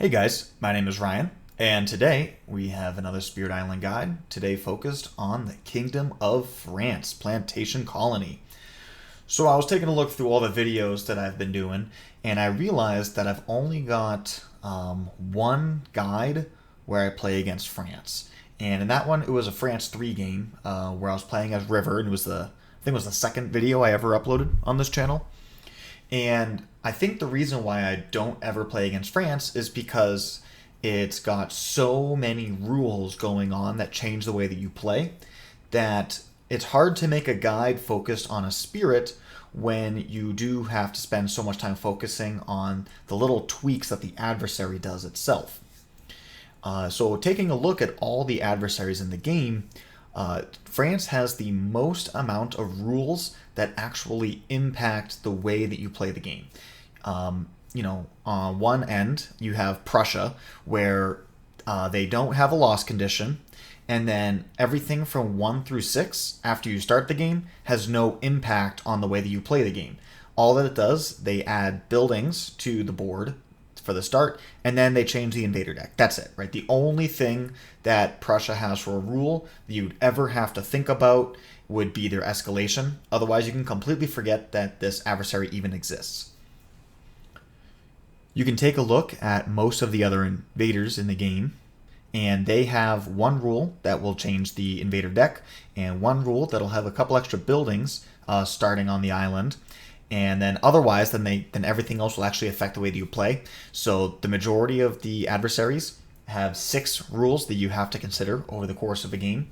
Hey guys, my name is Ryan, and today we have another Spirit Island guide, today focused on the Kingdom of France Plantation Colony. So I was taking a look through all the videos that I've been doing, and I realized that I've only got one guide where I play against France. And in that one, it was a France 3 game where I was playing as River, and I think it was the second video I ever uploaded on this channel. And I think the reason why I don't ever play against France is because it's got so many rules going on that change the way that you play that it's hard to make a guide focused on a spirit when you do have to spend so much time focusing on the little tweaks that the adversary does itself. So taking a look at all the adversaries in the game, France has the most amount of rules that actually impact the way that you play the game. On one end, you have Prussia, where they don't have a loss condition, and then everything from 1 through 6, after you start the game, has no impact on the way that you play the game. All that it does, they add buildings to the board for the start, and then they change the invader deck. That's it, right? The only thing that Prussia has for a rule that you'd ever have to think about would be their escalation. Otherwise, you can completely forget that this adversary even exists. You can take a look at most of the other invaders in the game, and they have one rule that will change the invader deck, and one rule that'll have a couple extra buildings starting on the island. And then otherwise, then everything else will actually affect the way that you play. So the majority of the adversaries have 6 rules that you have to consider over the course of a game.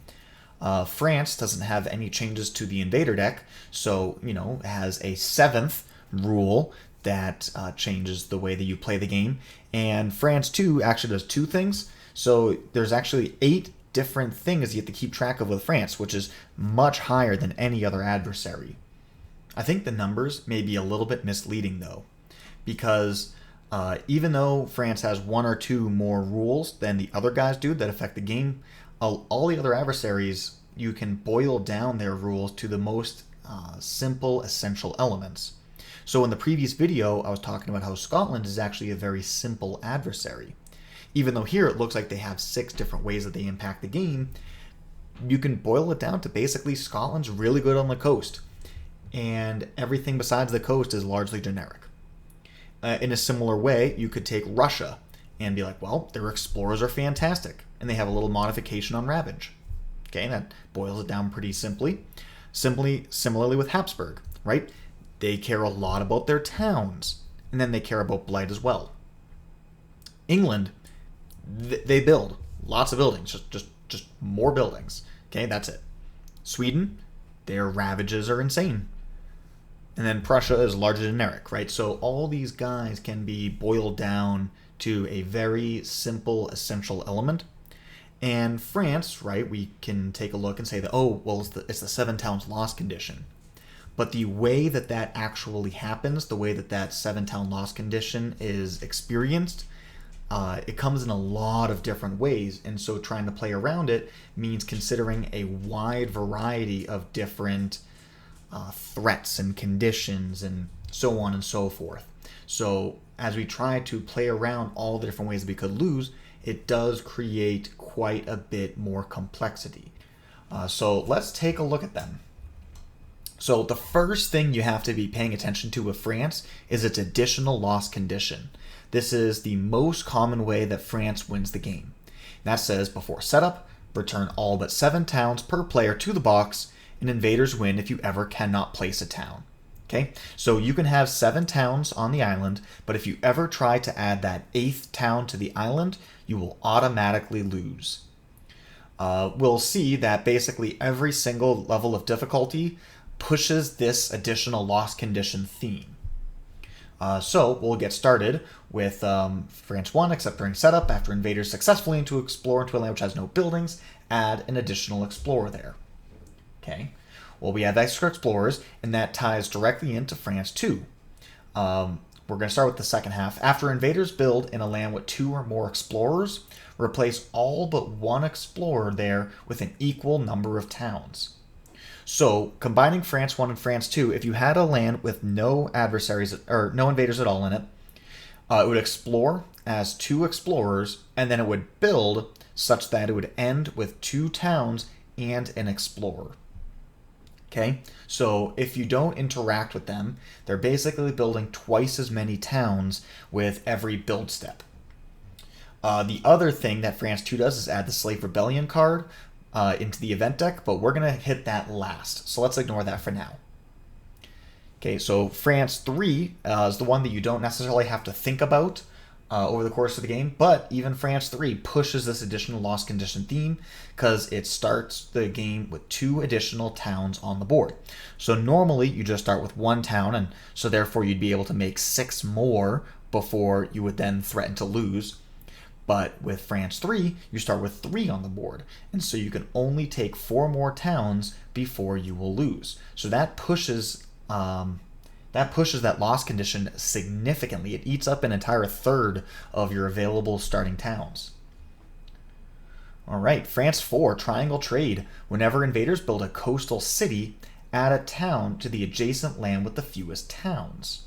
France doesn't have any changes to the invader deck, so it has a 7th rule that changes the way that you play the game. And France too actually does 2 things. So there's actually 8 different things you have to keep track of with France, which is much higher than any other adversary. I think the numbers may be a little bit misleading though, because even though France has 1 or 2 more rules than the other guys do that affect the game, all the other adversaries, you can boil down their rules to the most simple, essential elements. So in the previous video, I was talking about how Scotland is actually a very simple adversary. Even though here it looks like they have 6 different ways that they impact the game, you can boil it down to basically Scotland's really good on the coast, and everything besides the coast is largely generic. In a similar way, you could take Russia and be like, well, their explorers are fantastic, and they have a little modification on Ravage. Okay, that boils it down pretty simply. Similarly with Habsburg, right? They care a lot about their towns, and then they care about Blight as well. England, they build lots of buildings, just more buildings. Okay, that's it. Sweden, their ravages are insane. And then Prussia is largely generic, right? So all these guys can be boiled down to a very simple, essential element. And France, right, we can take a look and say that, oh, well, it's the 7 towns loss condition. But the way that actually happens, the way that 7 town loss condition is experienced, it comes in a lot of different ways. And so trying to play around it means considering a wide variety of different threats and conditions and so on and so forth. So as we try to play around all the different ways that we could lose, it does create quite a bit more complexity. So let's take a look at them. So the first thing you have to be paying attention to with France is its additional loss condition. This is the most common way that France wins the game. That says before setup, return all but 7 towns per player to the box, and invaders win if you ever cannot place a town. Okay, so you can have 7 towns on the island, but if you ever try to add that 8th town to the island, you will automatically lose. We'll see that basically every single level of difficulty pushes this additional loss condition theme. So we'll get started with France 1, except during setup, after invaders successfully explore into a land which has no buildings, add an additional explorer there. Okay, well, we have extra explorers, and that ties directly into France 2. We're going to start with the second half. After invaders build in a land with 2 or more explorers, replace all but 1 explorer there with an equal number of towns. So combining France 1 and France 2, if you had a land with no adversaries or no invaders at all in it, it would explore as 2 explorers, and then it would build such that it would end with 2 towns and an explorer. Okay, so if you don't interact with them, they're basically building twice as many towns with every build step. The other thing that France 2 does is add the Slave Rebellion card into the event deck, but we're going to hit that last, so let's ignore that for now. Okay, so France 3 is the one that you don't necessarily have to think about over the course of the game, but even France 3 pushes this additional lost condition theme because it starts the game with 2 additional towns on the board. So normally you just start with 1 town, and so therefore you'd be able to make 6 more before you would then threaten to lose. But with France 3, you start with 3 on the board, and so you can only take 4 more towns before you will lose. So that pushes that loss condition significantly. It eats up an entire third of your available starting towns. All right, France 4, Triangle Trade. Whenever invaders build a coastal city, add a town to the adjacent land with the fewest towns.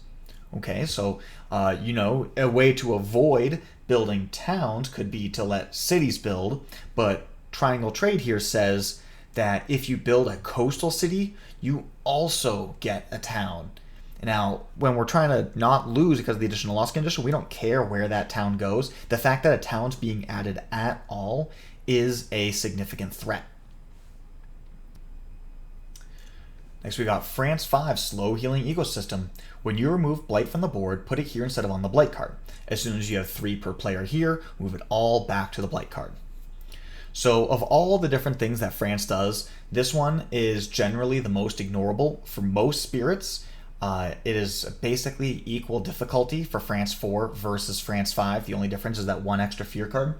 Okay, so, a way to avoid building towns could be to let cities build, but Triangle Trade here says that if you build a coastal city, you also get a town. Now, when we're trying to not lose because of the additional loss condition, we don't care where that town goes. The fact that a town's being added at all is a significant threat. Next, we got France 5, Slow Healing Ecosystem. When you remove Blight from the board, put it here instead of on the Blight card. As soon as you have 3 per player here, move it all back to the Blight card. So of all the different things that France does, this one is generally the most ignorable for most spirits. It is basically equal difficulty for France 4 versus France 5. The only difference is that 1 extra fear card.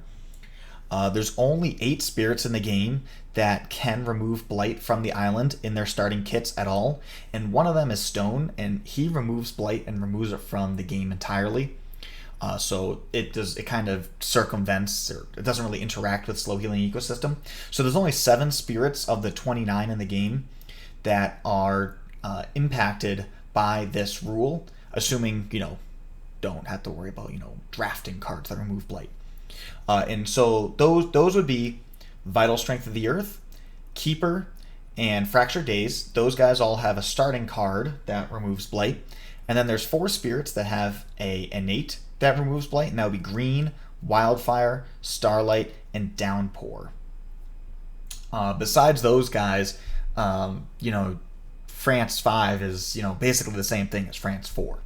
There's only 8 spirits in the game that can remove Blight from the island in their starting kits at all, and one of them is Stone, and he removes Blight and removes it from the game entirely. So it kind of circumvents, or it doesn't really interact with Slow Healing Ecosystem. So there's only 7 spirits of the 29 in the game that are impacted by this rule, assuming don't have to worry about drafting cards that remove Blight. And so those would be Vital Strength of the Earth, Keeper, and Fractured Days. Those guys all have a starting card that removes Blight. And then there's 4 spirits that have a innate that removes Blight, and that would be Green, Wildfire, Starlight, and Downpour. Besides those guys, France 5 is basically the same thing as France 4.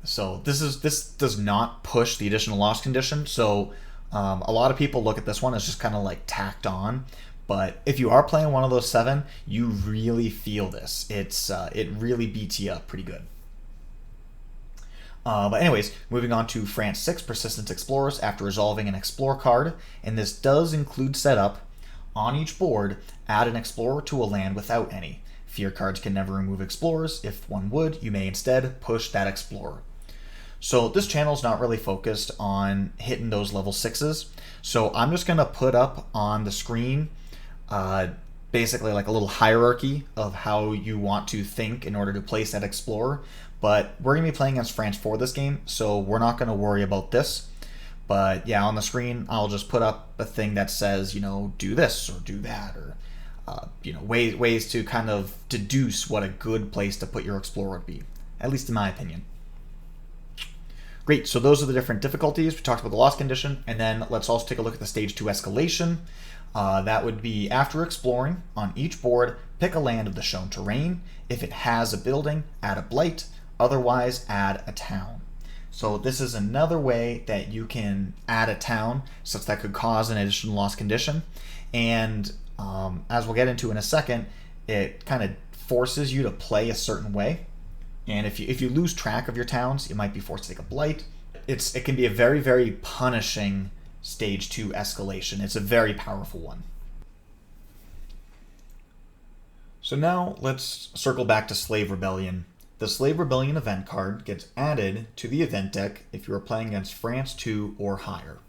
So this does not push the additional loss condition. So a lot of people look at this one as just kind of like tacked on. But if you are playing one of those 7, you really feel this. It really beats you up pretty good. But anyways, moving on to France 6, Persistent Explorers, after resolving an Explore card, and this does include setup. On each board, add an Explorer to a land without any. Fear cards can never remove Explorers. If one would, you may instead push that Explorer. So this channel is not really focused on hitting those level 6s, so I'm just going to put up on the screen basically like a little hierarchy of how you want to think in order to place that Explorer. But we're going to be playing against France 4 this game, so we're not going to worry about this. But yeah, on the screen, I'll just put up a thing that says, do this or do that, or ways to kind of deduce what a good place to put your Explorer would be, at least in my opinion. Great, so those are the different difficulties. We talked about the loss condition, and then let's also take a look at the stage 2 escalation. That would be after exploring, on each board, pick a land of the shown terrain. If it has a building, add a Blight. Otherwise, add a town. So this is another way that you can add a town such that could cause an additional loss condition. And as we'll get into in a second, it kind of forces you to play a certain way. And if you lose track of your towns, you might be forced to take a Blight. It can be a very, very punishing stage 2 escalation. It's a very powerful one. So now let's circle back to Slave Rebellion. The Slave Rebellion event card gets added to the event deck if you are playing against France 2 or higher.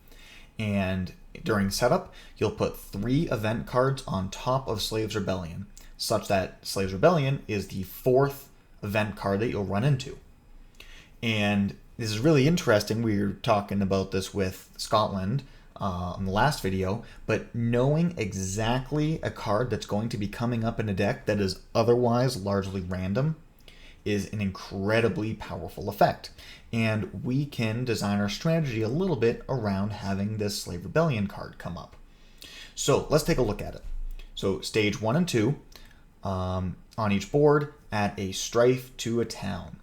And during setup, you'll put 3 event cards on top of Slave's Rebellion, such that Slave's Rebellion is the 4th event card that you'll run into. And this is really interesting. We were talking about this with Scotland in the last video, but knowing exactly a card that's going to be coming up in a deck that is otherwise largely random is an incredibly powerful effect. And we can design our strategy a little bit around having this Slave Rebellion card come up. So let's take a look at it. So stage 1 and 2, on each board, add a strife to a town.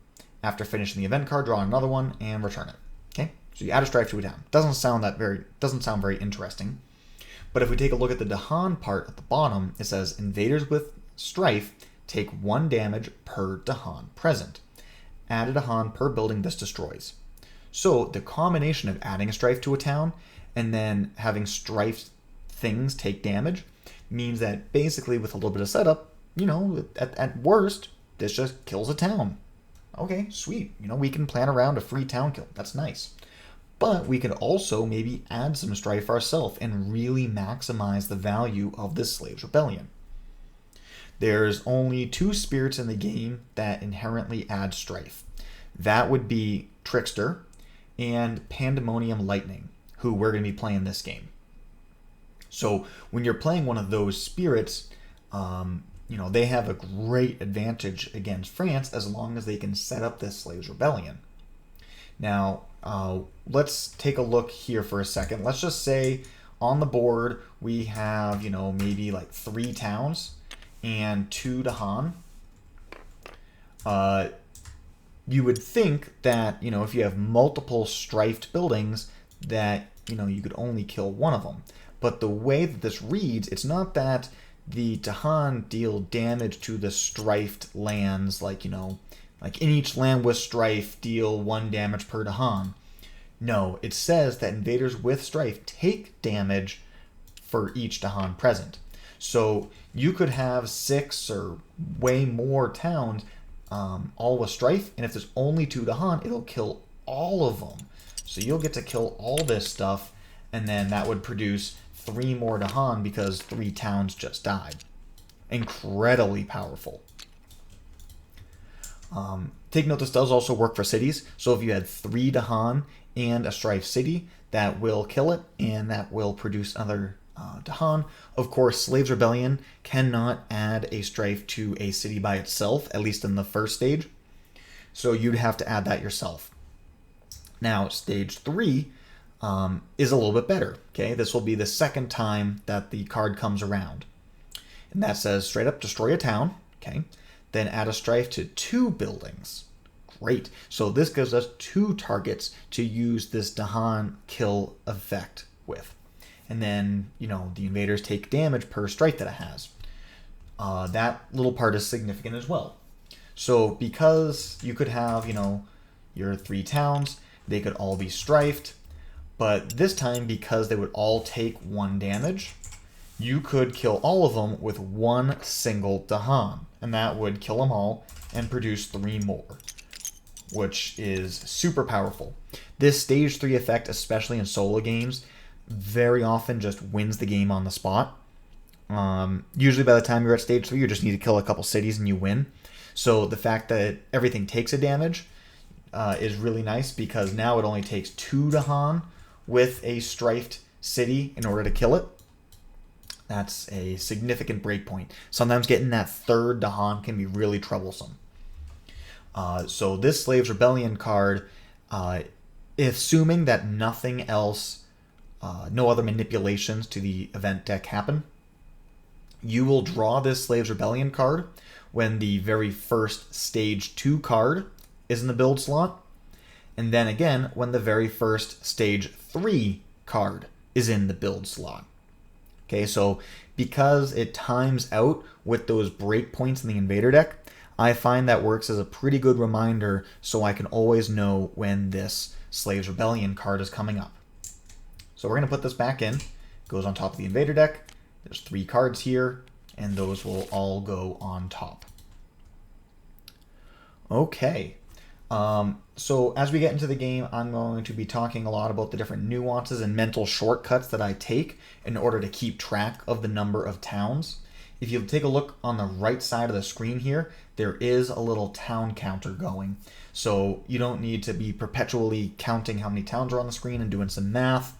After finishing the event card, draw another one and return it. Okay, so you add a strife to a town. Doesn't sound very interesting. But if we take a look at the Dahan part at the bottom, it says invaders with strife take 1 damage per Dahan present. Add a Dahan per building this destroys. So the combination of adding a strife to a town and then having strife things take damage means that basically with a little bit of setup, at worst, this just kills a town. Okay, sweet. We can plan around a free town kill. That's nice. But we could also maybe add some strife ourselves and really maximize the value of this Slaves Rebellion. There's only 2 spirits in the game that inherently add strife. That would be Trickster and Pandemonium Lightning, who we're going to be playing this game. So when you're playing one of those spirits, they have a great advantage against France as long as they can set up this Slaves Rebellion. Now, let's take a look here for a second. Let's just say on the board we have, maybe like 3 towns and 2 Dahan. You would think that, if you have multiple strifed buildings that, you could only kill one of them. But the way that this reads, it's not that the Dahan deal damage to the strifed lands, like in each land with strife, deal 1 damage per Dahan. No, it says that invaders with strife take damage for each Dahan present. So you could have 6 or way more towns, all with strife, and if there's only 2 Dahan, it'll kill all of them. So you'll get to kill all this stuff, and then that would produce 3 more Dahan because 3 towns just died. Incredibly powerful. Take note, this does also work for cities. So if you had 3 Dahan and a strife city, that will kill it, and that will produce another Dahan. Of course, Slaves Rebellion cannot add a strife to a city by itself, at least in the first stage. So you'd have to add that yourself. Now, stage 3 is a little bit better. Okay, this will be the second time that the card comes around. And that says straight up destroy a town. Okay, then add a strife to 2 buildings. Great. So this gives us 2 targets to use this Dahan kill effect with. And then, the invaders take damage per strife that it has. That little part is significant as well. So because you could have, your 3 towns, they could all be strifed. But this time, because they would all take 1 damage, you could kill all of them with 1 single Dahan. And that would kill them all and produce 3 more, which is super powerful. This stage 3 effect, especially in solo games, very often just wins the game on the spot. Usually by the time you're at stage 3, you just need to kill a couple cities and you win. So the fact that everything takes a damage is really nice, because now it only takes 2 Dahan with a strifed city in order to kill it. That's a significant breakpoint. Sometimes getting that 3rd Dahan can be really troublesome. So this Slaves Rebellion card, assuming that nothing else, no other manipulations to the event deck happen, you will draw this Slaves Rebellion card when the very first stage 2 card is in the build slot, and then again when the very first stage 3 card is in the build slot. Okay, so because it times out with those breakpoints in the invader deck, I find that works as a pretty good reminder, so I can always know when this Slaves Rebellion card is coming up. So we're going to put this back in. It goes on top of the invader deck. There's 3 cards here, and those will all go on top. Okay. So as we get into the game, I'm going to be talking a lot about the different nuances and mental shortcuts that I take in order to keep track of the number of towns. if you take a look on the right side of the screen here, there is a little town counter going. So you don't need to be perpetually counting how many towns are on the screen and doing some math.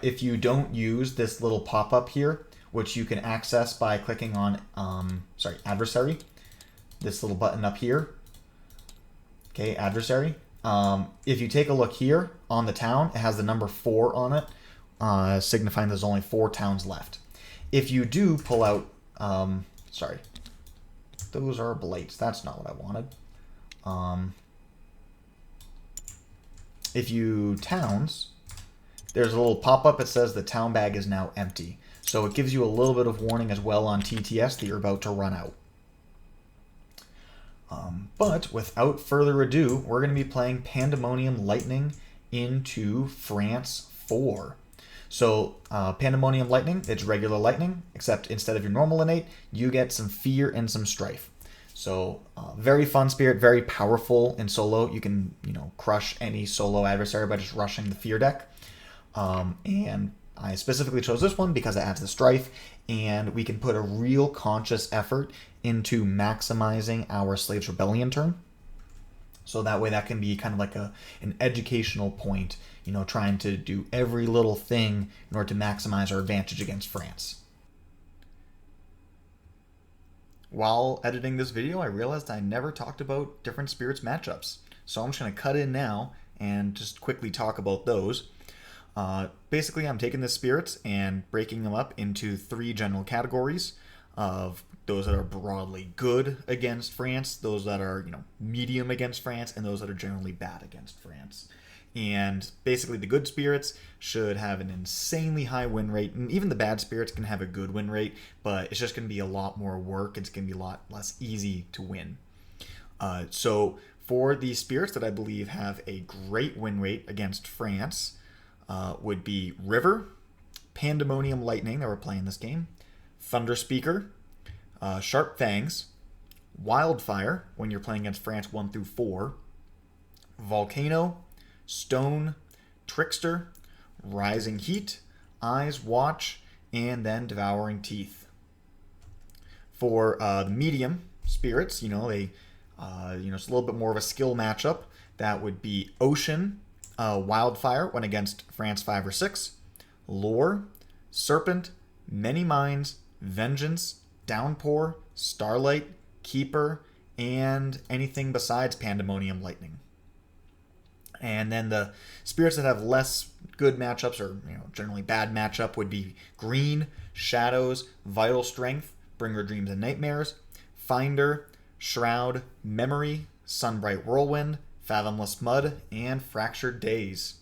If you don't use this little pop-up here, which you can access by clicking on Adversary, this little button up here, okay, Adversary. If you take a look here on the town, it has the number 4 on it, signifying there's only 4 towns left. If you do pull out, those are blights. That's not what I wanted. If you towns, there's a little pop-up that says the town bag is now empty. So it gives you a little bit of warning as well on TTS that you're about to run out. But without further ado, we're going to be playing Pandemonium Lightning into France 4. So Pandemonium Lightning, it's regular lightning, except instead of your normal innate, you get some fear and some strife. So very fun spirit, very powerful in solo. You can crush any solo adversary by just rushing the fear deck. And I specifically chose this one because it adds the strife, and we can put a real conscious effort into maximizing our Slaves Rebellion turn. So that way that can be kind of like an educational point, trying to do every little thing in order to maximize our advantage against France. While editing this video, I realized I never talked about different spirits matchups. So I'm just going to cut in now and just quickly talk about those. Basically, I'm taking the spirits and breaking them up into 3 general categories of those that are broadly good against France, those that are medium against France, and those that are generally bad against France. And basically, the good spirits should have an insanely high win rate, and even the bad spirits can have a good win rate, but it's just going to be a lot more work. It's going to be a lot less easy to win. So for the spirits that I believe have a great win rate against France, would be River, Pandemonium Lightning that we're playing this game, Thunder Speaker, Sharp Fangs, Wildfire when you're playing against France 1 through 4, Volcano, Stone, Trickster, Rising Heat, Eyes Watch, and then Devouring Teeth. For the medium spirits, it's a little bit more of a skill matchup. That would be Ocean, Wildfire when against France 5 or 6, Lore, Serpent, Many Minds, Vengeance, Downpour, Starlight, Keeper, and anything besides Pandemonium Lightning. And then the spirits that have less good matchups, or generally bad matchup, would be Green, Shadows, Vital Strength, Bringer Dreams and Nightmares, Finder, Shroud, Memory, Sunbright Whirlwind, Fathomless Mud, and Fractured Days.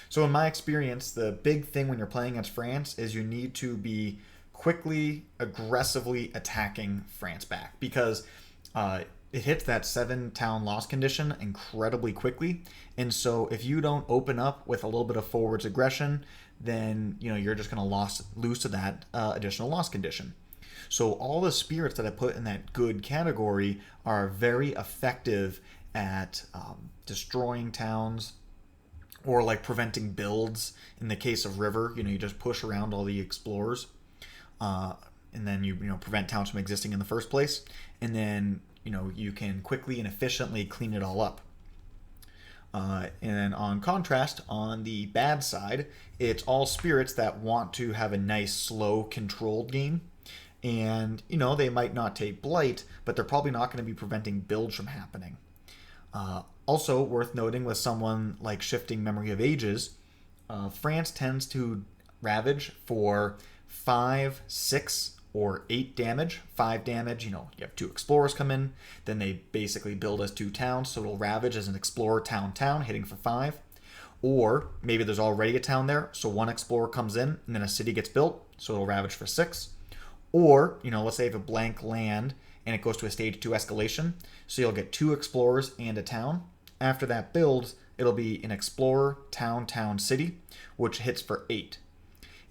So in my experience, the big thing when you're playing against France is you need to be quickly, aggressively attacking France back, because it hits that 7-town loss condition incredibly quickly. And so if you don't open up with a little bit of forwards aggression, then you're just going to lose to that additional loss condition. So all the spirits that I put in that good category are very effective at destroying towns, or like preventing builds. In the case of River, you just push around all the explorers, and then you prevent towns from existing in the first place, and then you can quickly and efficiently clean it all up. And then on contrast, on the bad side, it's all spirits that want to have a nice, slow, controlled game. And they might not take Blight, but they're probably not going to be preventing builds from happening. Also worth noting with someone like Shifting Memory of Ages, France tends to ravage for 5, 6, or 8 damage. 5 damage, you have 2 explorers come in, then they basically build as 2 towns, so it'll ravage as an explorer town, hitting for 5. Or maybe there's already a town there, so 1 explorer comes in, and then a city gets built, so it'll ravage for 6. Or, let's say you have a blank land, and it goes to a stage 2 escalation, so you'll get 2 explorers and a town. After that builds, it'll be an explorer, town, city, which hits for 8.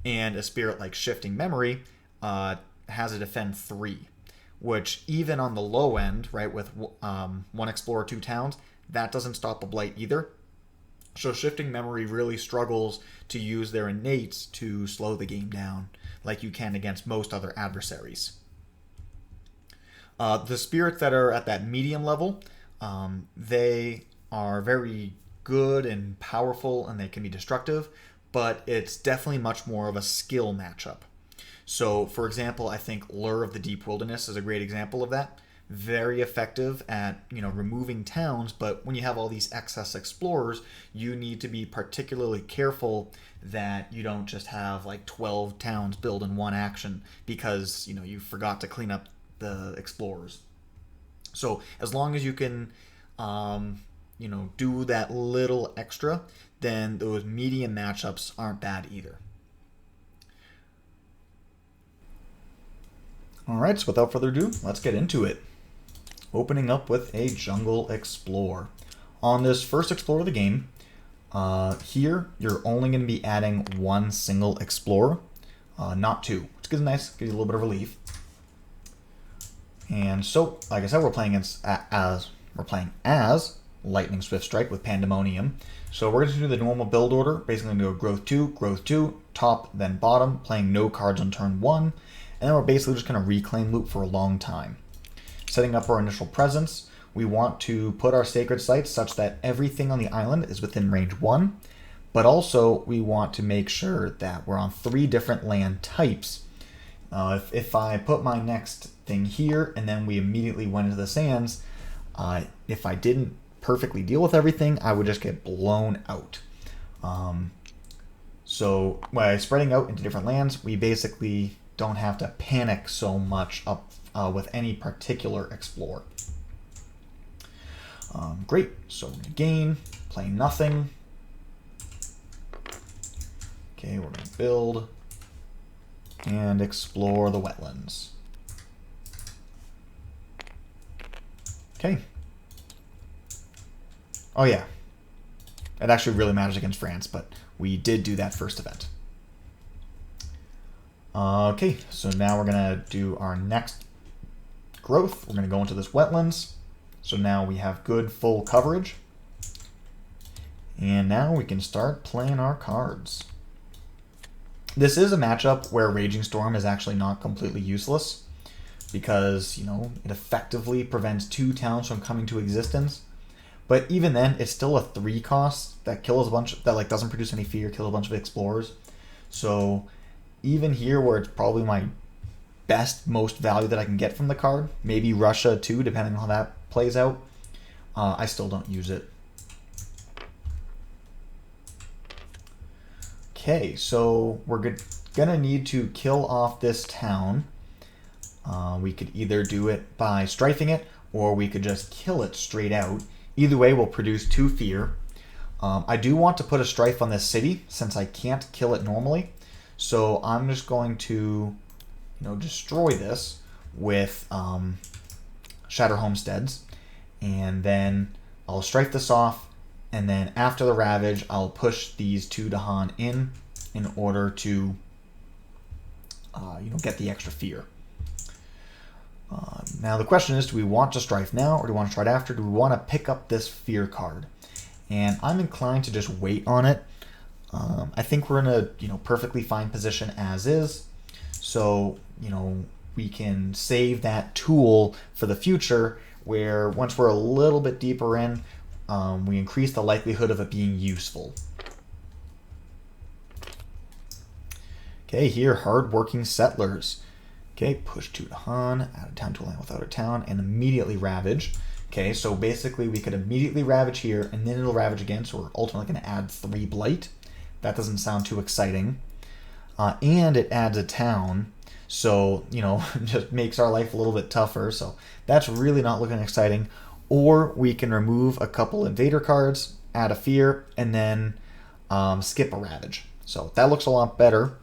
And a spirit like Shifting Memory has a defend 3, which even on the low end, right, with 1 explorer, 2 towns, that doesn't stop a blight either. So Shifting Memory really struggles to use their innates to slow the game down, like you can against most other adversaries. The spirits that are at that medium level, they are very good and powerful, and they can be destructive, but it's definitely much more of a skill matchup. So, for example, I think Lure of the Deep Wilderness is a great example of that. Very effective at removing towns, but when you have all these excess explorers, you need to be particularly careful that you don't just have like 12 towns build in one action because you forgot to clean up the explorers. So as long as you can do that little extra, then those medium matchups aren't bad either. Alright, so without further ado, let's get into it. Opening up with a Jungle Explorer. On this first Explorer of the game, here you're only going to be adding one single Explorer, not two, which gives you a little bit of relief. And so, like I said, we're playing as Lightning Swift Strike with Pandemonium. So we're going to do the normal build order, basically going to go growth 2, top, then bottom, playing no cards on turn 1, and then we're basically just going to reclaim loop for a long time. Setting up our initial presence, we want to put our sacred sites such that everything on the island is within range 1, but also we want to make sure that we're on 3 different land types. If I put my next thing here and then we immediately went into the sands, if I didn't perfectly deal with everything, I would just get blown out. So by spreading out into different lands, we basically don't have to panic so much up with any particular explorer. Great, so we're going to gain, play nothing. Okay, we're going to build and explore the wetlands. Okay. Oh yeah, it actually really matters against France, but we did do that first event. Okay, so now we're going to do our next growth. We're going to go into this wetlands. So now we have good full coverage. And now we can start playing our cards. This is a matchup where Raging Storm is actually not completely useless because, it effectively prevents 2 towns from coming to existence. But even then, it's still a 3 cost that kills a bunch, that doesn't produce any fear, kills a bunch of explorers. So even here where it's probably my most value that I can get from the card, maybe Russia too, depending on how that plays out, I still don't use it. Okay, so we're gonna need to kill off this town. We could either do it by strifing it, or we could just kill it straight out. Either way will produce 2 fear. I do want to put a strife on this city since I can't kill it normally. So I'm just going to destroy this with Shatter Homesteads, and then I'll strife this off, and then after the Ravage, I'll push these 2 Dahan in order to get the extra fear. Now the question is, do we want to strife now, or do we want to try it after? Do we want to pick up this fear card? And I'm inclined to just wait on it. I think we're in a perfectly fine position as is. So, we can save that tool for the future where once we're a little bit deeper in, we increase the likelihood of it being useful. Okay, here, hard-working settlers. Okay, push 2 to Han, add a town to a land without a town, and immediately ravage. Okay, so basically we could immediately ravage here, and then it'll ravage again, so we're ultimately going to add 3 blight. That doesn't sound too exciting. And it adds a town, so, just makes our life a little bit tougher, so that's really not looking exciting. Or we can remove a couple invader cards, add a fear, and then skip a ravage. So that looks a lot better.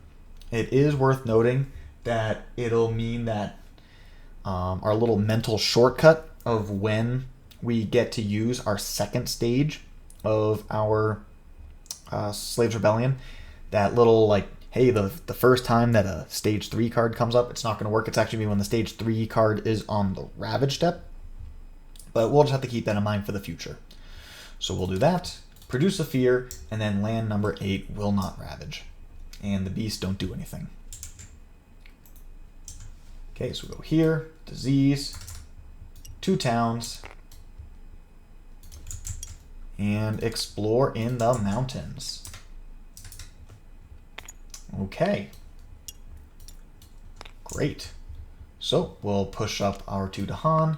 It is worth noting that it'll mean that our little mental shortcut of when we get to use our second stage of our Slaves Rebellion, that little hey, the first time that a stage 3 card comes up, it's not going to work. It's actually when the stage 3 card is on the Ravage step. But we'll just have to keep that in mind for the future. So we'll do that, produce a fear, and then land number 8 will not Ravage. And the beasts don't do anything. Okay, so we go here, disease, 2 towns, and explore in the mountains. Okay. Great. So we'll push up our 2 Dahan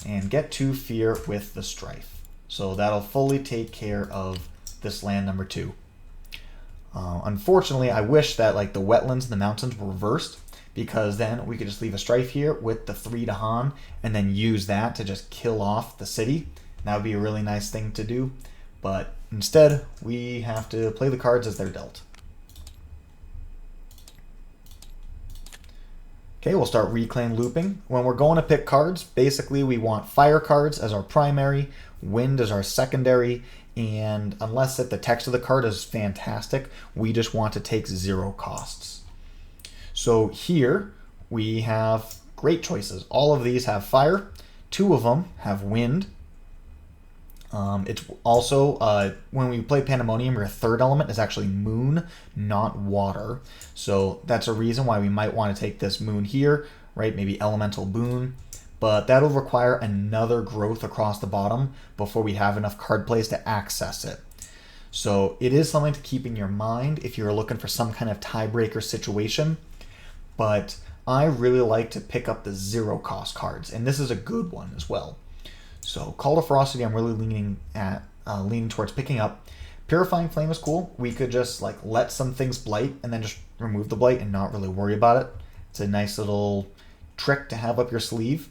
and get 2 fear with the strife. So that'll fully take care of this land number 2. Unfortunately, I wish that like the wetlands and the mountains were reversed, because then we could just leave a strife here with the 3 Dahan and then use that to just kill off the city. That would be a really nice thing to do, but instead we have to play the cards as they're dealt. Okay, we'll start reclaim looping. When we're going to pick cards, basically we want fire cards as our primary, wind as our secondary, and unless the text of the card is fantastic, we just want to take 0 costs. So here we have great choices. All of these have fire, 2 of them have wind. It's also, when we play Pandemonium, your 3rd element is actually moon, not water. So that's a reason why we might want to take this moon here, right? Maybe elemental boon. But that'll require another growth across the bottom before we have enough card plays to access it. So it is something to keep in your mind if you're looking for some kind of tiebreaker situation. But I really like to pick up the 0 cost cards, and this is a good one as well. So Call to Ferocity, I'm really leaning towards picking up. Purifying Flame is cool. We could just like let some things blight and then just remove the blight and not really worry about it. It's a nice little trick to have up your sleeve.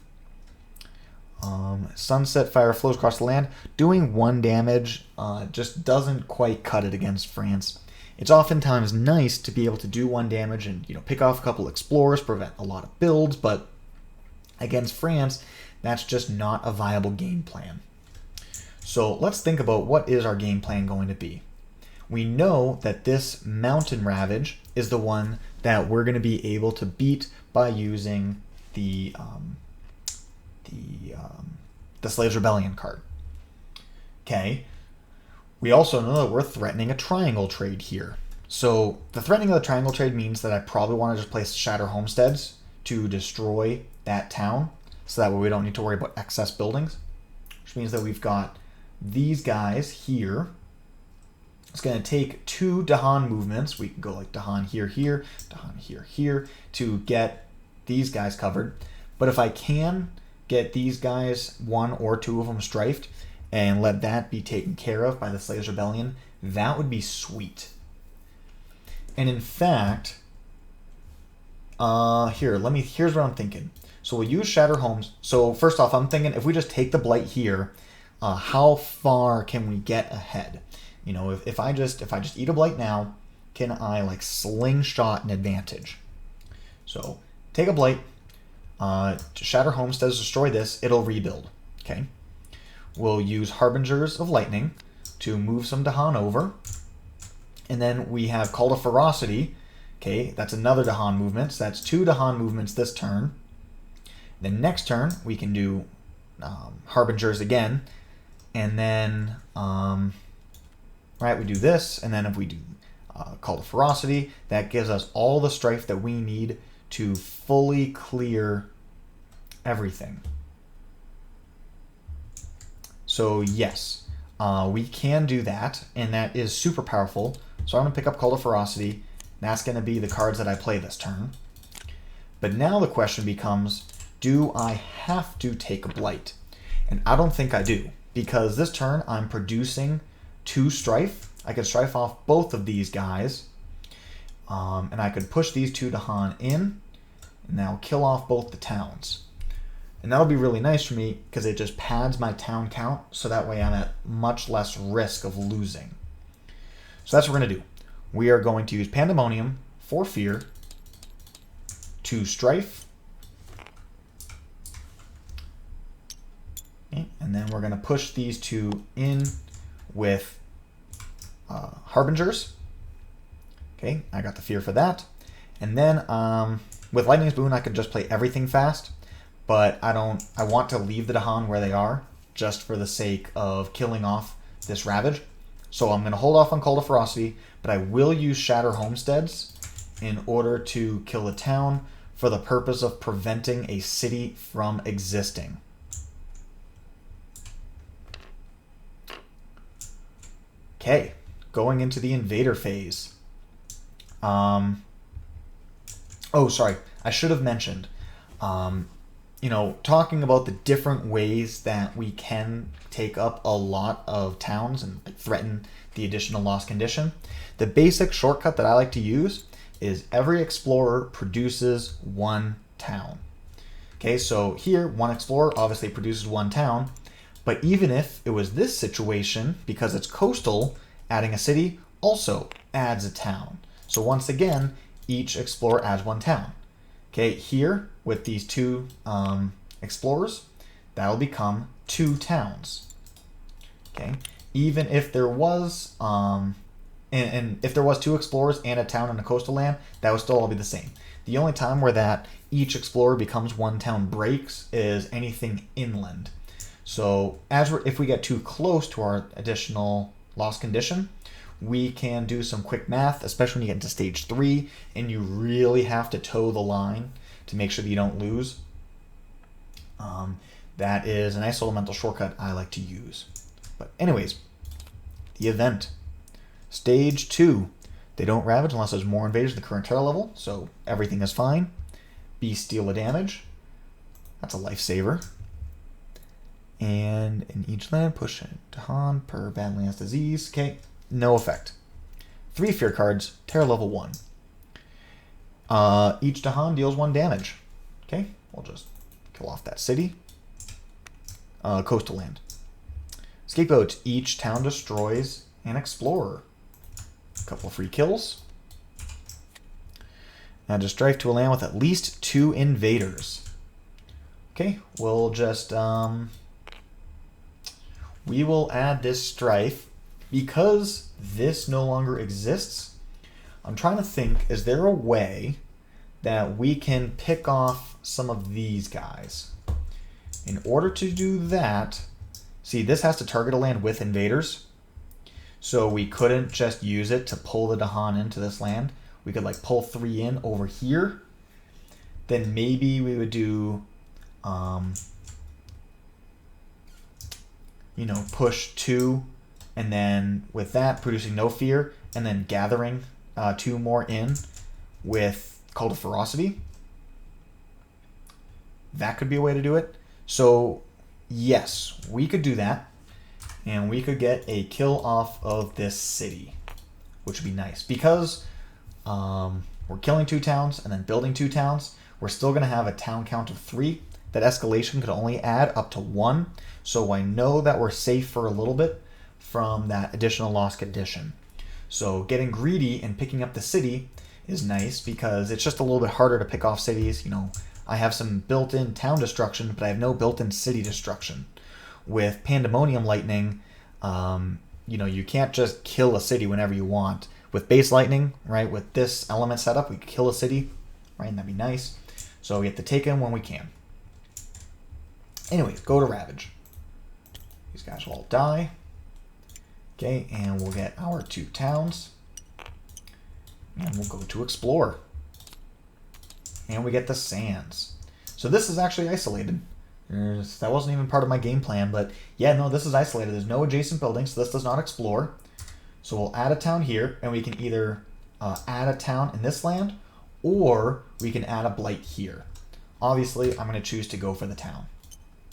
Sunset Fire flows across the land. Doing 1 damage just doesn't quite cut it against France. It's oftentimes nice to be able to do 1 damage and pick off a couple explorers, prevent a lot of builds, but against France, that's just not a viable game plan. So let's think about what is our game plan going to be. We know that this Mountain Ravage is the one that we're going to be able to beat by using the Slaves Rebellion card. Okay. We also know that we're threatening a triangle trade here. So the threatening of the triangle trade means that I probably want to just place Shatter Homesteads to destroy that town, so that way we don't need to worry about excess buildings, which means that we've got these guys here. It's going to take 2 Dahan movements. We can go like Dahan here, here, Dahan here, here to get these guys covered. But if I can get these guys, 1 or 2 of them strifed, and let that be taken care of by the Slaves Rebellion, that would be sweet. And in fact, here's what I'm thinking. So we'll use Shatter Homes. So first off, I'm thinking if we just take the blight here, how far can we get ahead? If I just eat a blight now, can I like slingshot an advantage? So take a blight, Shatter Homesteads, destroy this, it'll rebuild. Okay. We'll use Harbingers of Lightning to move some Dahan over. And then we have Call to Ferocity. Okay, that's another Dahan movement. So that's 2 Dahan movements this turn. Then next turn, we can do Harbingers again. And then, we do this. And then if we do Call to Ferocity, that gives us all the strife that we need to fully clear everything. So yes, we can do that, and that is super powerful. So I'm going to pick up Call to Ferocity. That's going to be the cards that I play this turn. But now the question becomes, do I have to take a blight? And I don't think I do, because this turn I'm producing 2 strife. I could strife off both of these guys, and I could push these 2 Dahan in, and that'll kill off both the towns. And that'll be really nice for me because it just pads my town count, so that way I'm at much less risk of losing. So that's what we're going to do. We are going to use Pandemonium for fear, 2 strife, okay, and then we're going to push these 2 in with Harbingers. Okay, I got the fear for that. And then with Lightning's Boon, I could just play everything fast. But I want to leave the Dahan where they are, just for the sake of killing off this Ravage. So I'm going to hold off on Call to Ferocity, but I will use Shatter Homesteads in order to kill the town for the purpose of preventing a city from existing. Okay, going into the invader phase. Oh, sorry, I should have mentioned, talking about the different ways that we can take up a lot of towns and threaten the additional loss condition. The basic shortcut that I like to use is every explorer produces one town. Okay, so here, one explorer obviously produces one town, but even if it was this situation, because it's coastal, adding a city also adds a town. So once again, each explorer adds one town. Okay, here with these two explorers, that'll become 2 towns. Okay, even if there was, and if there was 2 explorers and a town in a coastal land, that would still all be the same. The only time where that each explorer becomes 1 town breaks is anything inland. So if we get too close to our additional loss condition, we can do some quick math, especially when you get into stage 3 and you really have to toe the line to make sure that you don't lose. That is a nice little mental shortcut I like to use. But anyways, the event. Stage 2. They don't ravage unless there's more invaders at the current terror level, so everything is fine. Beast deal a damage. That's a lifesaver. And in each land, push a Dahan per Badlands disease. Okay, no effect. 3 fear cards, terror level 1. Each Dahan deals 1 damage. Okay, we'll just kill off that city. Coastal land. Scapegoat, each town destroys an explorer. A couple free kills. Add a strife to a land with at least 2 invaders. Okay, we'll just we will add this strife because this no longer exists. I'm trying to think, is there a way that we can pick off some of these guys? In order to do that, see, this has to target a land with invaders. So we couldn't just use it to pull the Dahan into this land. We could like pull 3 in over here. Then maybe we would do, push 2, and then with that producing no fear, and then gathering 2 more in with Call to Ferocity. That could be a way to do it. So yes, we could do that. And we could get a kill off of this city, which would be nice. Because we're killing 2 towns and then building 2 towns, we're still going to have a town count of 3. That escalation could only add up to 1. So I know that we're safe for a little bit from that additional loss condition. So getting greedy and picking up the city is nice because it's just a little bit harder to pick off cities. I have some built-in town destruction, but I have no built-in city destruction. With Pandemonium Lightning, you can't just kill a city whenever you want. With base lightning, right, with this element setup, we could kill a city, right, and that'd be nice. So we have to take in when we can. Anyways, go to Ravage. These guys will all die. Okay, and we'll get our 2 towns. And we'll go to Explore. And we get the Sands. So this is actually isolated. That wasn't even part of my game plan, but yeah, no, this is isolated. There's no adjacent buildings, so this does not explore. So we'll add a town here, and we can either add a town in this land, or we can add a blight here. Obviously, I'm going to choose to go for the town.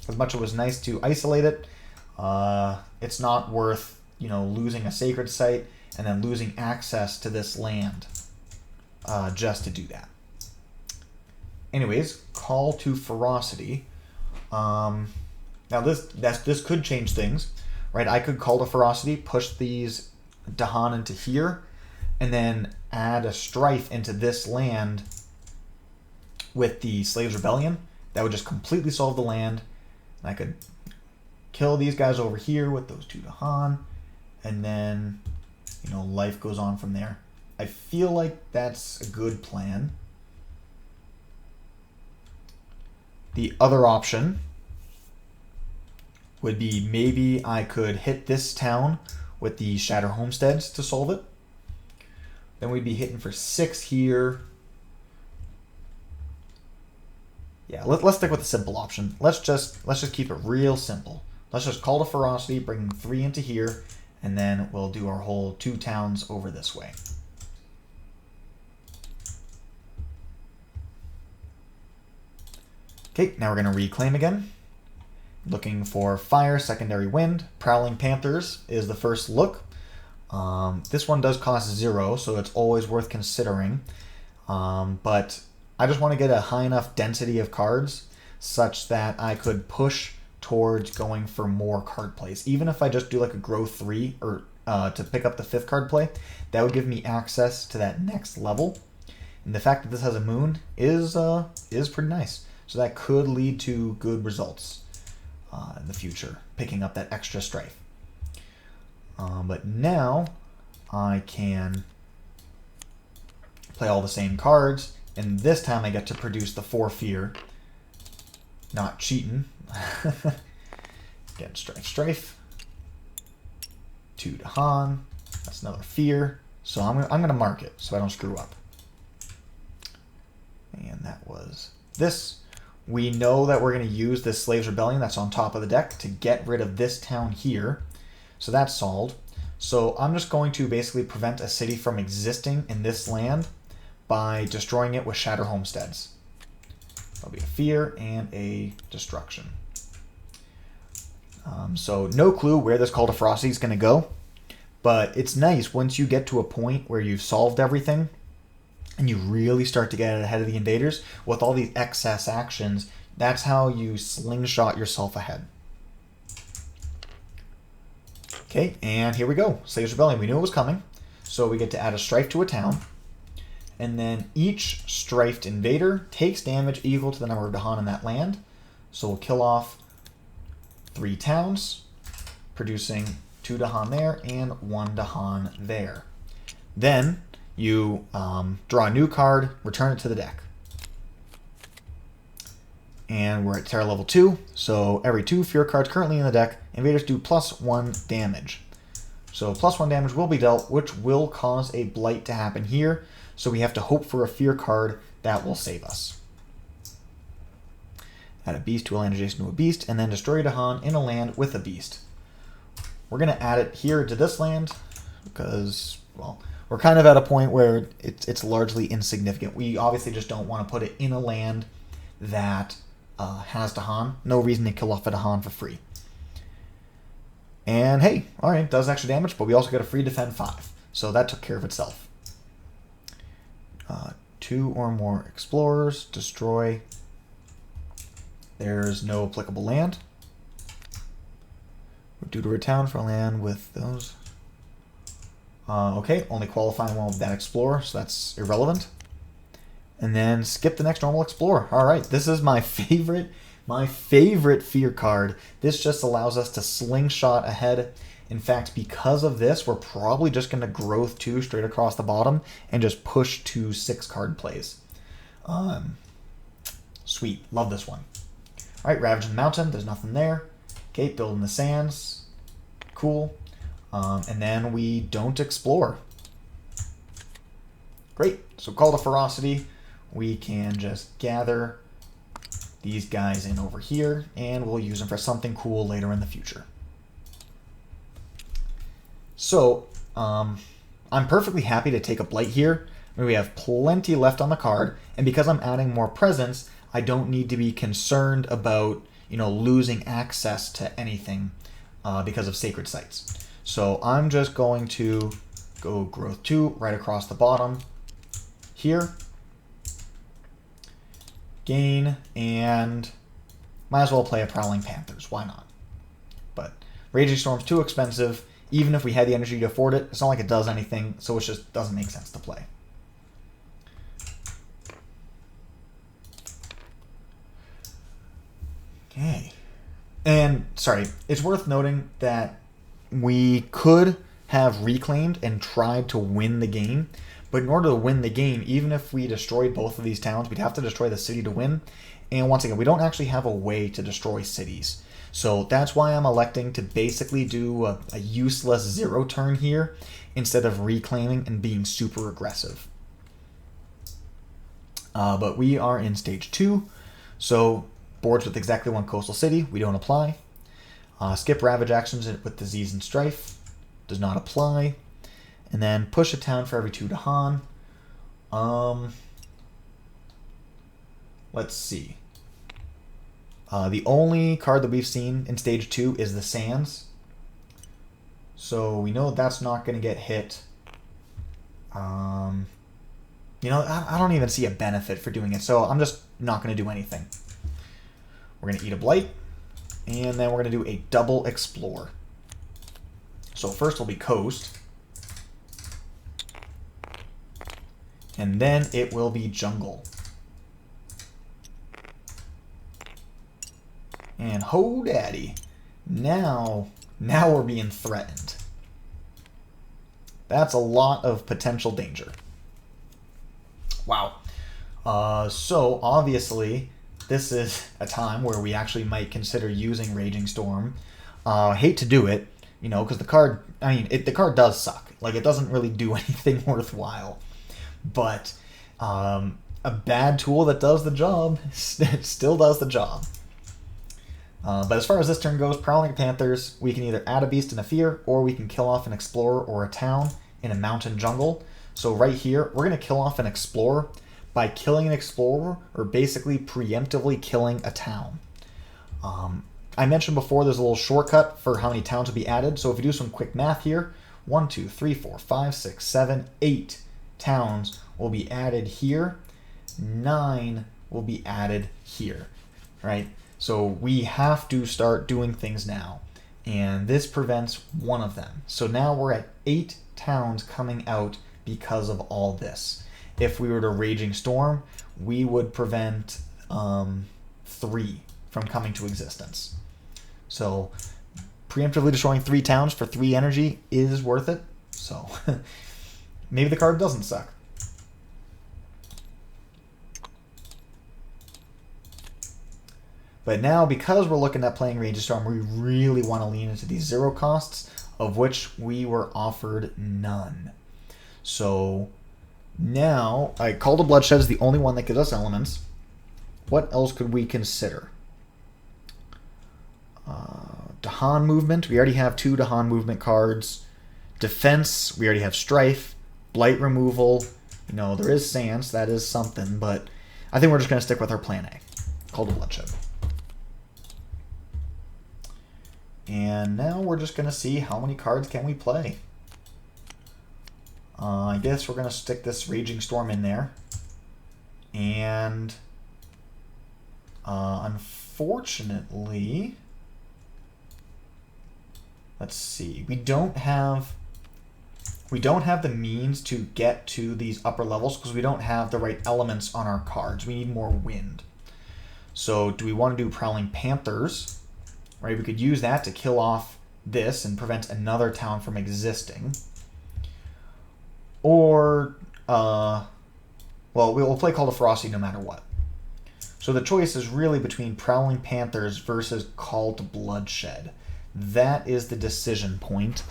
As much as it was nice to isolate it, it's not worth losing a sacred site and then losing access to this land just to do that. Anyways, Call to Ferocity. Now this could change things, right? I could Call to Ferocity, push these Dahan into here, and then add a strife into this land with the Slaves Rebellion. That would just completely solve the land. And I could kill these guys over here with those 2 Dahan, and then life goes on from there. I feel like that's a good plan. The other option would be maybe I could hit this town with the Shatter Homesteads to solve it. Then we'd be hitting for 6 here. Yeah, let's stick with the simple option. Let's just keep it real simple. Let's just Call to Ferocity, bring 3 into here, and then we'll do our whole 2 towns over this way. Okay, now we're going to reclaim again. Looking for fire, secondary wind. Prowling Panthers is the first look. This one does cost 0, so it's always worth considering. But I just want to get a high enough density of cards such that I could push towards going for more card plays. Even if I just do like a grow 3 or to pick up the 5th card play, that would give me access to that next level. And the fact that this has a moon is pretty nice. So that could lead to good results in the future, picking up that extra strife. But now I can play all the same cards, and this time I get to produce the 4 fear. Not cheating. Again, strife. 2 Dahan. That's another fear. So I'm gonna mark it so I don't screw up. And that was this. We know that we're going to use this Slaves Rebellion that's on top of the deck to get rid of this town here. So that's solved. So I'm just going to basically prevent a city from existing in this land by destroying it with Shatter Homesteads. That'll be a fear and a destruction. So no clue where this Call to Ferocity is going to go. But it's nice once you get to a point where you've solved everything and you really start to get ahead of the invaders with all these excess actions. That's how you slingshot yourself ahead. Okay, and here we go. Slaves Rebellion. We knew it was coming. So we get to add a strife to a town. And then each strifed invader takes damage equal to the number of Dahan in that land. So we'll kill off 3 towns, producing 2 Dahan there and 1 Dahan there. Then you draw a new card, return it to the deck. And we're at Terror level 2, so every 2 fear cards currently in the deck, invaders do +1 damage. So +1 damage will be dealt, which will cause a blight to happen here, so we have to hope for a fear card that will save us. Add a beast to a land adjacent to a beast, and then destroy a Dahan in a land with a beast. We're going to add it here to this land, because, well, we're kind of at a point where it's largely insignificant. We obviously just don't want to put it in a land that has Dahan. No reason to kill off a Dahan for free. And hey, alright, does extra damage, but we also get a free defend 5. So that took care of itself. 2 or more explorers, destroy. There's no applicable land. We're due to a town for land with those. Okay, only qualifying one with that explorer, so that's irrelevant. And then skip the next normal explorer. All right, this is my favorite fear card. This just allows us to slingshot ahead. In fact, because of this, we're probably just going to growth 2 straight across the bottom and just push 2 6-card plays. Sweet, love this one. All right, Ravage the Mountain. There's nothing there. Okay, Build in the Sands. Cool. And then we don't explore. Great. So Call to Ferocity. We can just gather these guys in over here, and we'll use them for something cool later in the future. So, I'm perfectly happy to take a Blight here. I mean, we have plenty left on the card, and because I'm adding more presence, I don't need to be concerned about, losing access to anything because of Sacred Sites. So I'm just going to go growth 2 right across the bottom here. Gain, and might as well play a Prowling Panthers. Why not? But Raging Storm's too expensive. Even if we had the energy to afford it, it's not like it does anything, so it just doesn't make sense to play. Okay. And, sorry, it's worth noting that we could have reclaimed and tried to win the game, but in order to win the game, even if we destroyed both of these towns, we'd have to destroy the city to win. And once again, we don't actually have a way to destroy cities. So that's why I'm electing to basically do a useless 0 turn here instead of reclaiming and being super aggressive. But we are in stage 2, so boards with exactly 1 coastal city, we don't apply. Skip Ravage actions with Disease and Strife. does not apply. And then push a town for every 2 Dahan. Let's see. The only card that we've seen in Stage 2 is the Sands. So we know that's not going to get hit. You know, I don't even see a benefit for doing it, so I'm just not going to do anything. We're going to eat a Blight, and then we're going to do a double Explore. So first will be Coast, and then it will be Jungle. And ho daddy, now we're being threatened. That's a lot of potential danger. Wow. So obviously, this is a time where we actually might consider using Raging Storm. Hate to do it, you know, because the card, I mean, the card does suck. Like, it doesn't really do anything worthwhile. But a bad tool that does the job, it still does the job. But as far as this turn goes, Prowling Panthers, we can either add a Beast and a Fear, or we can kill off an Explorer or a town in a mountain jungle. So right here, we're going to kill off an Explorer by killing an Explorer, or basically preemptively killing a town. I mentioned before there's a little shortcut for how many towns will be added. So if you do some quick math here, 1, 2, 3, 4, 5, 6, 7, 8 towns will be added here. 9 will be added here, right? So we have to start doing things now. And this prevents one of them. So now we're at 8 towns coming out because of all this. If we were to Raging Storm, we would prevent 3 from coming to existence. So preemptively destroying 3 towns for 3 energy is worth it. So maybe the card doesn't suck. But now, because we're looking at playing Raging Storm, we really want to lean into these 0 costs, of which we were offered none. So now, Call to Bloodshed is the only one that gives us elements. What else could we consider? Dahan Movement. We already have 2 Dahan Movement cards. Defense. We already have Strife. Blight Removal. You know, there is Sands. That is something. But I think we're just going to stick with our plan A. Call to Bloodshed. And now we're just going to see how many cards can we play. I guess we're going to stick this Raging Storm in there. And unfortunately, let's see. We don't have the means to get to these upper levels because we don't have the right elements on our cards. We need more wind. So do we want to do Prowling Panthers? Right, we could use that to kill off this and prevent another town from existing. Or, well, we'll play Call to Ferocity no matter what. So the choice is really between Prowling Panthers versus Call to Bloodshed. That is the decision point.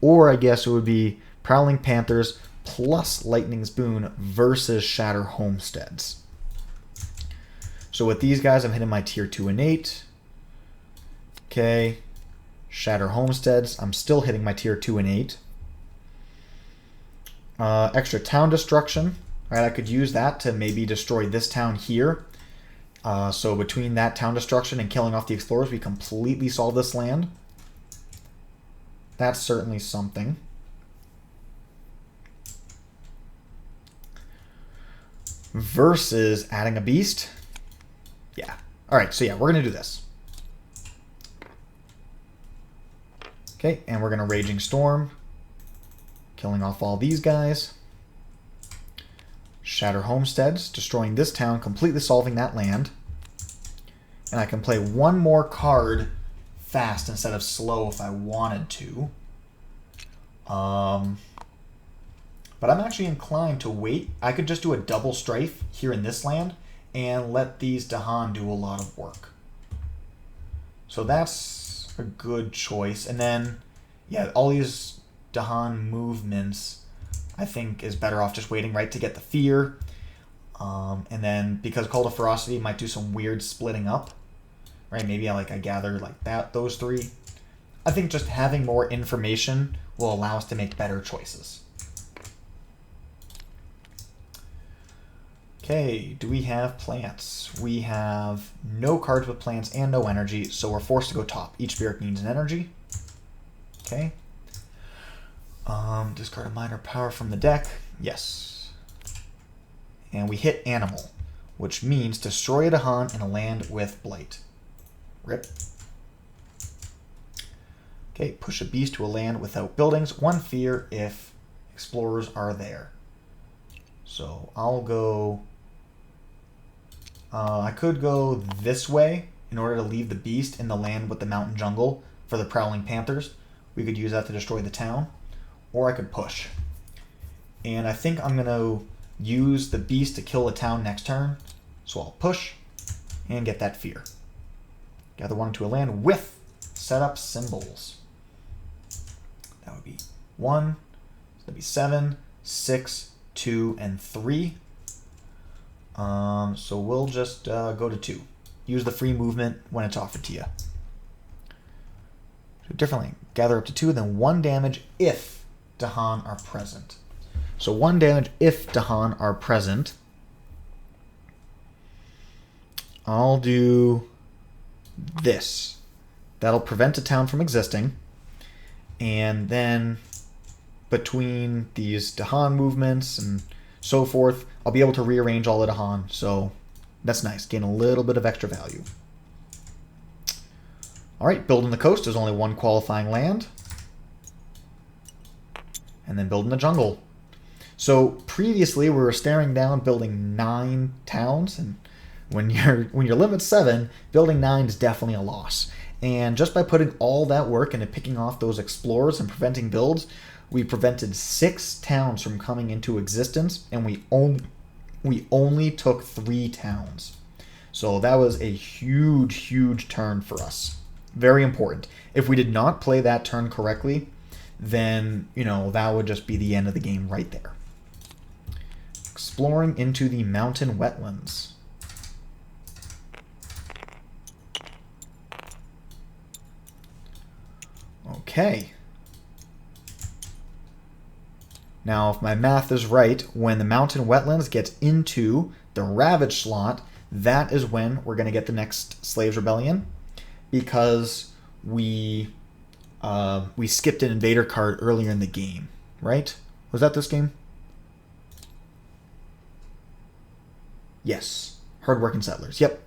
Or I guess it would be Prowling Panthers plus Lightning's Boon versus Shatter Homesteads. So with these guys, I'm hitting my tier 2 and 8. Okay, Shatter Homesteads. I'm still hitting my tier 2 and 8. Extra town destruction. Right, I could use that to maybe destroy this town here. So between that town destruction and killing off the explorers, we completely solve this land. That's certainly something. Versus adding a beast. Yeah. All right, so yeah, we're going to do this. Okay, and we're going to Raging Storm, killing off all these guys. Shatter Homesteads, destroying this town, completely solving that land. And I can play one more card fast instead of slow if I wanted to. But I'm actually inclined to wait. I could just do a double Strife here in this land and let these Dahan do a lot of work. So that's a good choice. And then, yeah, all these Dahan movements, I think, is better off just waiting, right, to get the Fear. And then, because Call to Ferocity might do some weird splitting up, right? Maybe I gather like that, those 3. I think just having more information will allow us to make better choices. Okay, do we have plants? We have no cards with plants and no energy, so we're forced to go top. Each spirit needs an energy. Okay. Discard a minor power from the deck. Yes. And we hit animal, which means destroy a Dahan in a land with blight. Rip. Okay, push a beast to a land without buildings. 1 fear if explorers are there. So I'll go... I could go this way in order to leave the beast in the land with the mountain jungle for the prowling panthers. We could use that to destroy the town. Or I could push. And I think I'm going to use the beast to kill the town next turn. So I'll push and get that fear. Gather 1 to a land with setup symbols. That would be 1. So that'd be 7, 6, 2, and 3. So we'll just go to 2. Use the free movement when it's offered to you. So differently, gather up to 2, then 1 damage if Dahan are present. So 1 damage if Dahan are present. I'll do this. That'll prevent a town from existing. And then between these Dahan movements and so forth, I'll be able to rearrange all the Dahan. So that's nice. Gain a little bit of extra value. All right, building the coast. There's only 1 qualifying land. And then building the jungle. So previously we were staring down building 9 towns, and when your limit's 7, building 9 is definitely a loss. And just by putting all that work into picking off those explorers and preventing builds, we prevented 6 towns from coming into existence, and we only took 3 towns. So that was a huge turn for us. Very important. If we did not play that turn correctly, then, that would just be the end of the game right there. Exploring into the mountain wetlands. Okay. Now, if my math is right, when the mountain wetlands gets into the Ravage slot, that is when we're going to get the next Slaves Rebellion, because we skipped an invader card earlier in the game, right? Was that this game? Yes. Hardworking Settlers. Yep.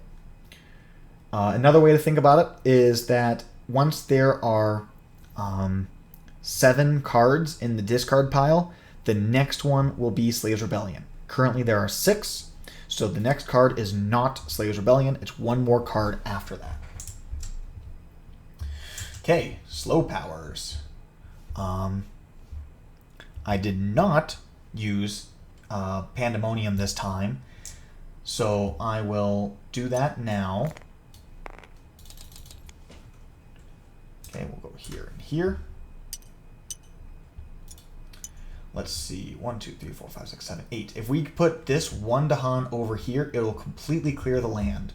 Another way to think about it is that once there are 7 cards in the discard pile, the next one will be Slaves Rebellion. Currently there are 6, so the next card is not Slaves Rebellion. It's 1 more card after that. Okay, slow powers. I did not use Pandemonium this time, so I will do that now. Okay, we'll go here and here. Let's see, 1, 2, 3, 4, 5, 6, 7, 8. If we put this 1 Dahan over here, it'll completely clear the land.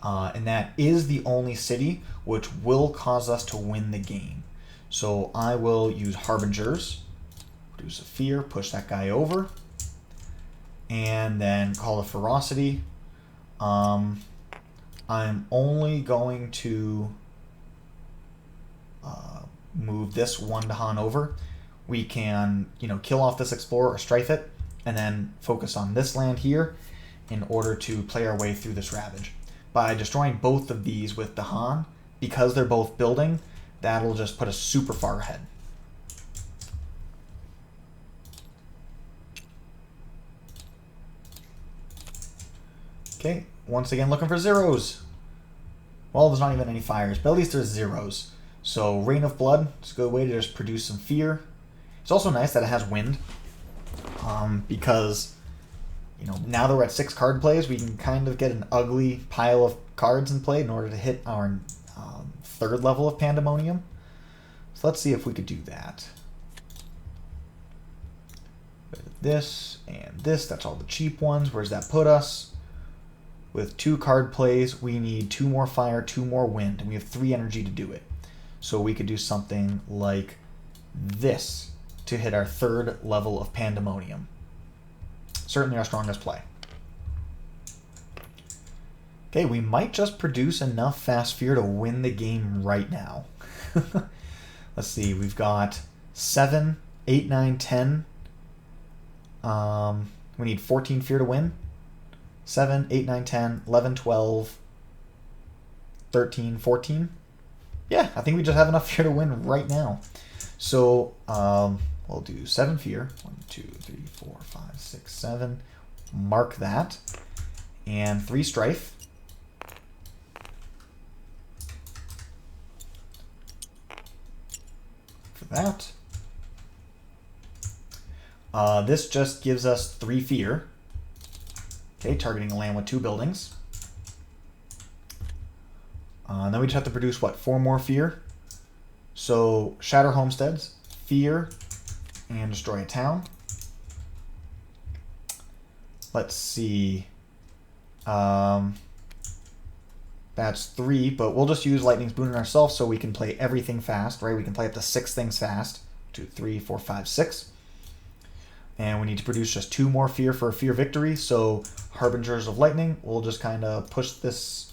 And that is the only city which will cause us to win the game. So I will use Harbingers, produce a fear, push that guy over, and then Call of Ferocity. I'm only going to move this 1 Dahan over. We can, kill off this explorer or strife it, and then focus on this land here in order to play our way through this Ravage. By destroying both of these with Dahan, because they're both building, that'll just put us super far ahead. Okay, once again looking for zeros. Well, there's not even any fires, but at least there's zeros. So Rain of Blood is a good way to just produce some fear. It's also nice that it has wind, because now that we're at 6 card plays, we can kind of get an ugly pile of cards in play in order to hit our 3rd level of Pandemonium. So let's see if we could do that. This and this, that's all the cheap ones. Where does that put us? With 2 card plays, we need 2 more fire, 2 more wind, and we have 3 energy to do it. So we could do something like this to hit our 3rd level of Pandemonium. Certainly our strongest play. Okay, we might just produce enough fast fear to win the game right now. Let's see, we've got 7, 8, 9, 10. We need 14 fear to win. 7, 8, 9, 10, 11, 12, 13, 14. Yeah, I think we just have enough fear to win right now. So we'll do 7 fear. 1, 2, 3, 4, 5, 6, 7. Mark that. And 3 strife. For that. This just gives us 3 fear. Okay, targeting a land with 2 buildings. And then we just have to produce, what, 4 more fear? So, shatter homesteads, fear, and destroy a town. Let's see. That's 3, but we'll just use Lightning's Boon on ourselves so we can play everything fast, right? We can play up to 6 things fast. 2, 3, 4, 5, 6. And we need to produce just 2 more fear for a fear victory. So Harbingers of Lightning, we'll just kind of push this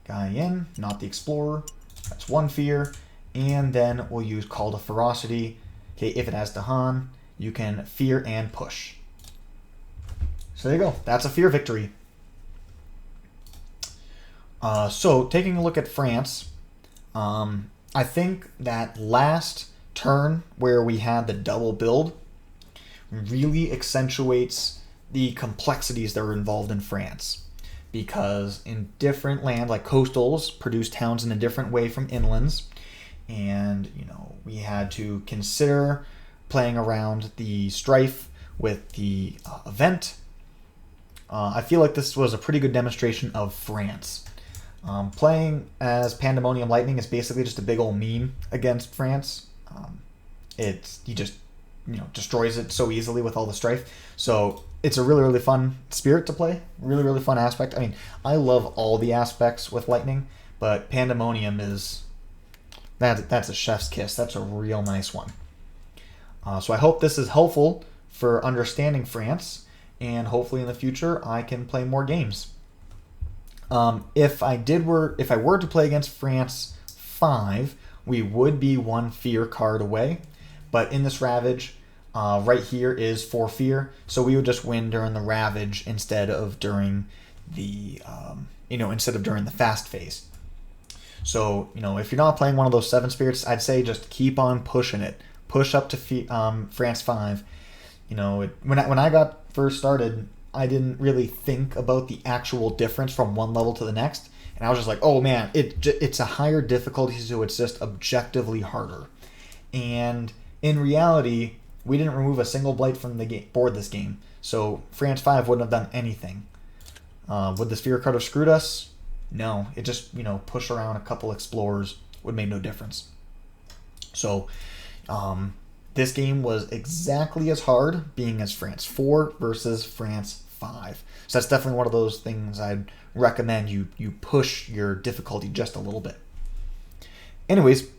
guy in, not the Explorer. That's 1 fear. And then we'll use Call to Ferocity. Okay, if it has Dahan, you can fear and push. So there you go. That's a fear victory. So taking a look at France, I think that last turn where we had the double build really accentuates the complexities that are involved in France, because in different land, like coastals produce towns in a different way from inlands, and we had to consider playing around the strife with the event. I feel like this was a pretty good demonstration of France. Playing as Pandemonium Lightning is basically just a big old meme against France. He just destroys it so easily with all the strife. So it's a really, really fun spirit to play. Really, really fun aspect. I mean, I love all the aspects with Lightning, but Pandemonium is... That's a chef's kiss. That's a real nice one. So I hope this is helpful for understanding France, and hopefully in the future I can play more games. If I were to play against France 5, we would be 1 fear card away. But in this Ravage, right here is 4 fear, so we would just win during the Ravage instead of during the fast phase. So if you're not playing one of those 7 spirits, I'd say just keep on pushing it. Push up to France 5. When I got first started, I didn't really think about the actual difference from one level to the next, and I was just like, oh man, it's a higher difficulty, so it's just objectively harder. And in reality, we didn't remove a single blight from the board this game, so France 5 wouldn't have done anything. Would the Sphere card have screwed us? No. It just, push around a couple explorers would make no difference. So, this game was exactly as hard being as France 4 versus France 5. So that's definitely one of those things I'd recommend you push your difficulty just a little bit. Anyways,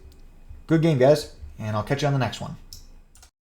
good game, guys. And I'll catch you on the next one.